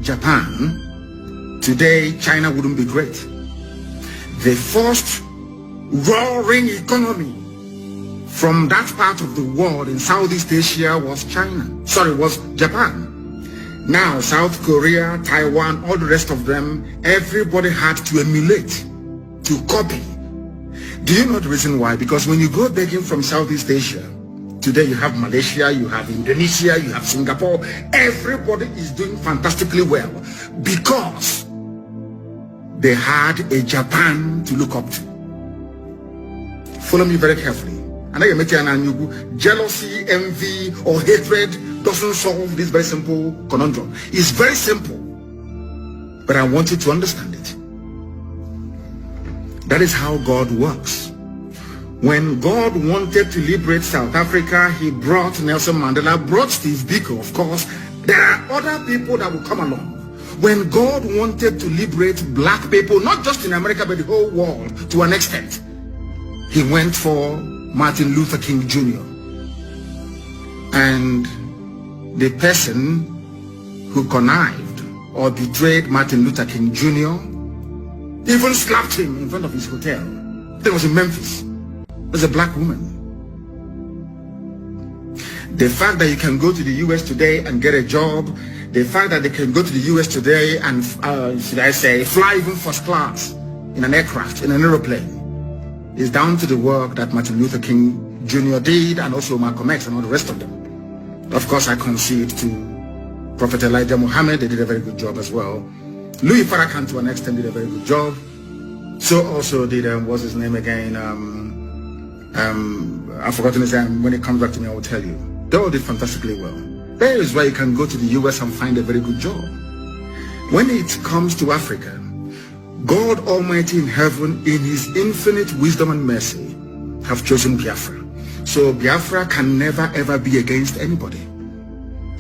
Japan, today China wouldn't be great. The first roaring economy from that part of the world in Southeast Asia was Japan. Now South Korea, Taiwan, all the rest of them, everybody had to emulate, to copy. Do you know the reason why? Because when you go begging from Southeast Asia, today you have Malaysia, you have Indonesia, you have Singapore, everybody is doing fantastically well because they had a Japan to look up to. Follow me very carefully. And I make an jealousy, envy, or hatred doesn't solve this very simple conundrum. It's very simple, but I want you to understand it. That is how God works. When God wanted to liberate South Africa, he brought Nelson Mandela, brought Steve Biko, of course. There are other people that will come along. When God wanted to liberate black people, not just in America, but the whole world to an extent, he went for Martin Luther King Jr. And the person who connived or betrayed Martin Luther King Jr. even slapped him in front of his hotel. That was in Memphis. It was a black woman. The fact that you can go to the US today and get a job, the fact that they can go to the US today and, should I say, fly even first class in an aircraft, in an aeroplane, is down to the work that Martin Luther King Jr. did, and also Malcolm X and all the rest of them. Of course, I concede to Prophet Elijah Muhammad. They did a very good job as well. Louis Farrakhan, to an extent, did a very good job. So also did, what's his name again? I've forgotten his name. When it comes back to me, I will tell you. They all did fantastically well. That is why you can go to the US and find a very good job. When it comes to Africa, God Almighty in heaven, in his infinite wisdom and mercy, have chosen Biafra. So Biafra can never ever be against anybody.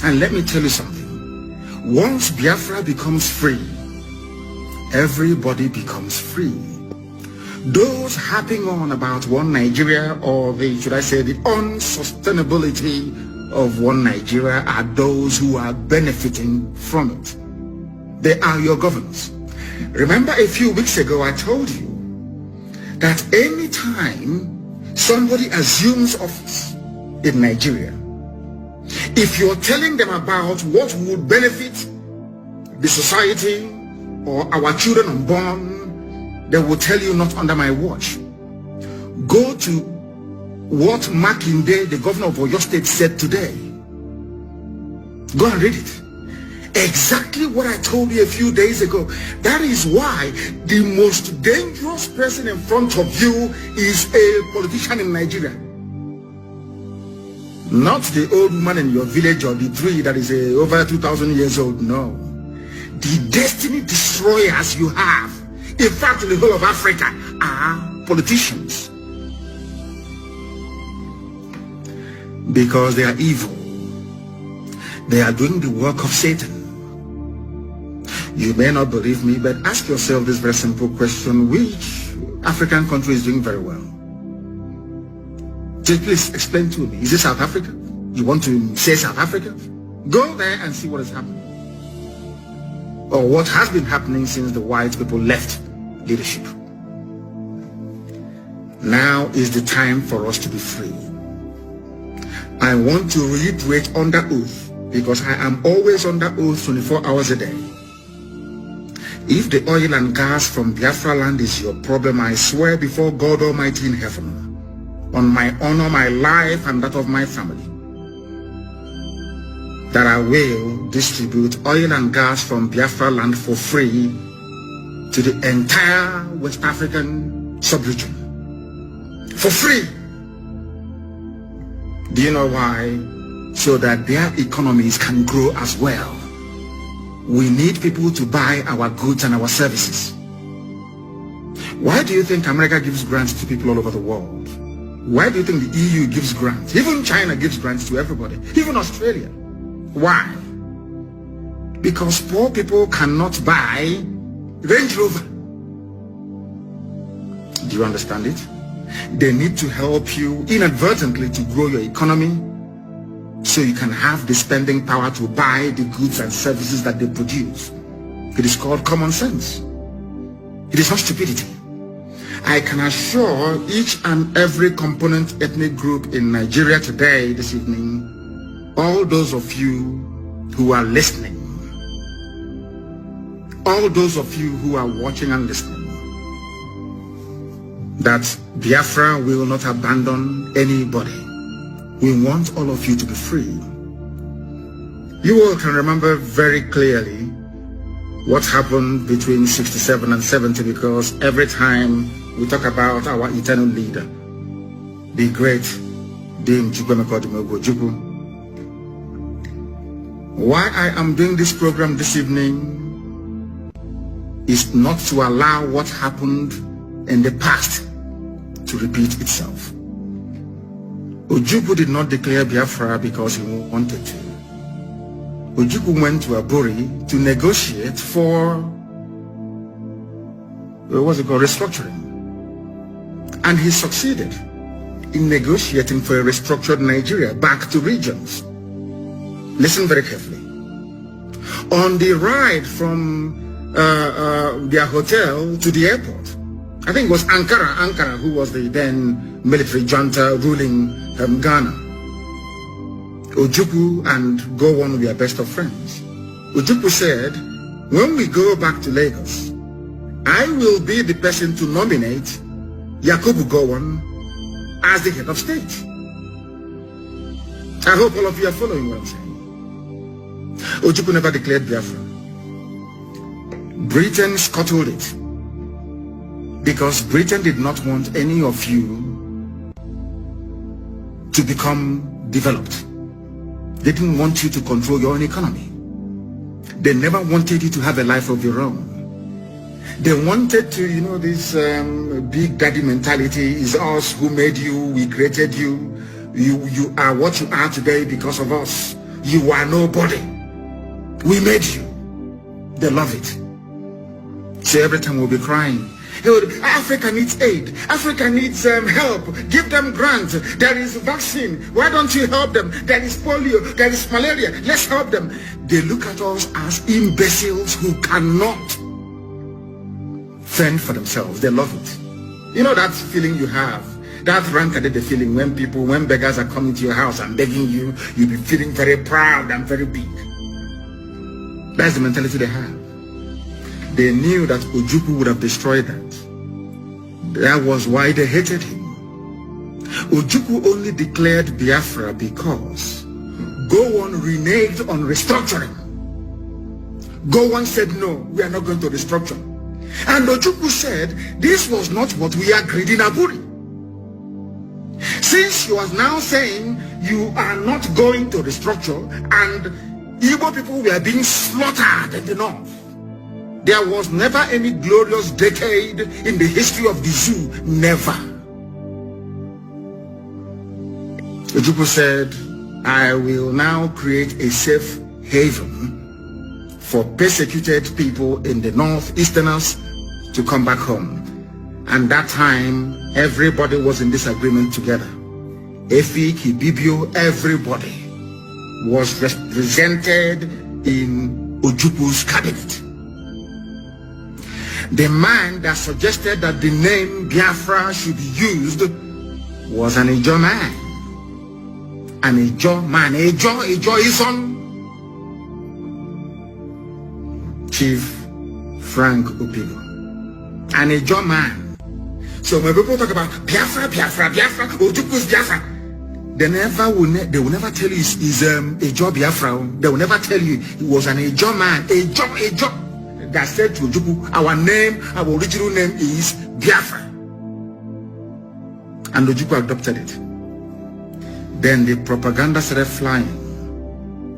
And let me tell you something. Once Biafra becomes free, everybody becomes free. Those harping on about one Nigeria, or should I say the unsustainability of one Nigeria, are those who are benefiting from it. They are your governors. Remember a few weeks ago I told you that anytime somebody assumes office in Nigeria, if you're telling them about what would benefit the society or our children unborn, they will tell you not under my watch. Go to what Makinde, the governor of Oyo State, said today. Go and read it. Exactly what I told you a few days ago. That is why the most dangerous person in front of you is a politician in Nigeria. Not the old woman in your village or the tree that is over 2,000 years old. No. The destiny destroyers you have, in fact in the whole of Africa, are politicians. Because they are evil. They are doing the work of Satan. You may not believe me, but ask yourself this very simple question: which African country is doing very well? Just please explain to me. Is it South Africa? You want to say South Africa? Go there and see what is happening. Or what has been happening since the white people left leadership. Now is the time for us to be free. I want to reiterate under oath, because I am always under oath 24 hours a day. If the oil and gas from Biafra land is your problem, I swear before God Almighty in heaven, on my honor, my life, and that of my family, that I will distribute oil and gas from Biafra land for free to the entire West African sub-region. For free. Do you know why? So that their economies can grow as well. We need people to buy our goods and our services. Why do you think America gives grants to people all over the world? Why do you think the EU gives grants? Even China gives grants to everybody. Even Australia. Why? Because poor people cannot buy Range Rover. Do you understand it? They need to help you inadvertently to grow your economy, so you can have the spending power to buy the goods and services that they produce. It is called common sense. It is not stupidity. I can assure each and every component ethnic group in Nigeria today, this evening, all those of you who are listening, all those of you who are watching and listening, that Biafra will not abandon anybody. We want all of you to be free. You all can remember very clearly what happened between 67 and 70, because every time we talk about our eternal leader, the great Dame Ojukwu. Why I am doing this program this evening is not to allow what happened in the past to repeat itself. Ojukwu did not declare Biafra because he wanted to. Ojukwu went to Aburi to negotiate for restructuring. And he succeeded in negotiating for a restructured Nigeria back to regions. Listen very carefully. On the ride from their hotel to the airport, I think it was Ankara who was the then military junta ruling Ghana. Ojukwu and Gowon were best of friends. Ojukwu said, when we go back to Lagos, I will be the person to nominate Yakubu Gowon as the head of state. I hope all of you are following what I'm saying. Ojukwu never declared Biafra. Britain scuttled it because Britain did not want any of you to become developed. They didn't want you to control your own economy. They never wanted you to have a life of your own. They wanted to, this big daddy mentality, is us who made you, we created you. You are what you are today because of us. You are nobody. We made you. They love it. So every time we'll be crying, Africa needs aid. Africa needs help. Give them grants. There is vaccine. Why don't you help them? There is polio. There is malaria. Let's help them. They look at us as imbeciles who cannot fend for themselves. They love it. You know that feeling you have, that rancadede feeling when beggars are coming to your house and begging you, you'll be feeling very proud and very big. That's the mentality they have. They knew that Ojukwu would have destroyed that. That was why they hated him. Ojukwu only declared Biafra because Gowon reneged on restructuring. Gowon said, no, we are not going to restructure. And Ojukwu said, this was not what we agreed in Aburi. Since you are now saying you are not going to restructure and Igbo people were being slaughtered in the north, there was never any glorious decade in the history of the zoo. Never. Ojukwu said, I will now create a safe haven for persecuted people in the northeasterners to come back home. And that time, everybody was in disagreement together. Efik, Ibibio, everybody was represented in Ojukwu's cabinet. The man that suggested that the name Biafra should be used was an Ijo man. An Ijo man. Ijo is on Chief Frank Opigo. An Ijo man. So when people talk about Biafra, Ojukwu's Biafra, they will never tell you he's Ijo Biafra. They will never tell you he was an Ijo man. Ijo. That said to Ojukwu, our original name is Biafra. And Ojukwu adopted it. Then the propaganda started flying.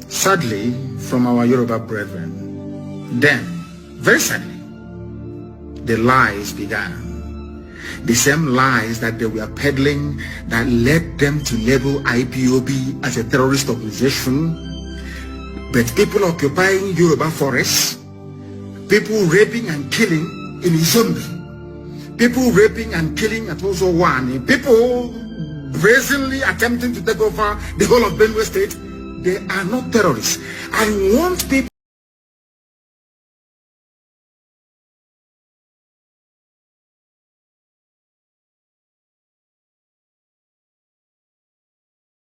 Sadly, from our Yoruba brethren. Then, very sadly, the lies began. The same lies that they were peddling that led them to label IPOB as a terrorist organization. But people occupying Yoruba forests, people raping and killing in Izombi, people raping and killing at Ozowani, people brazenly attempting to take over the whole of Benue State, They are not terrorists. I want people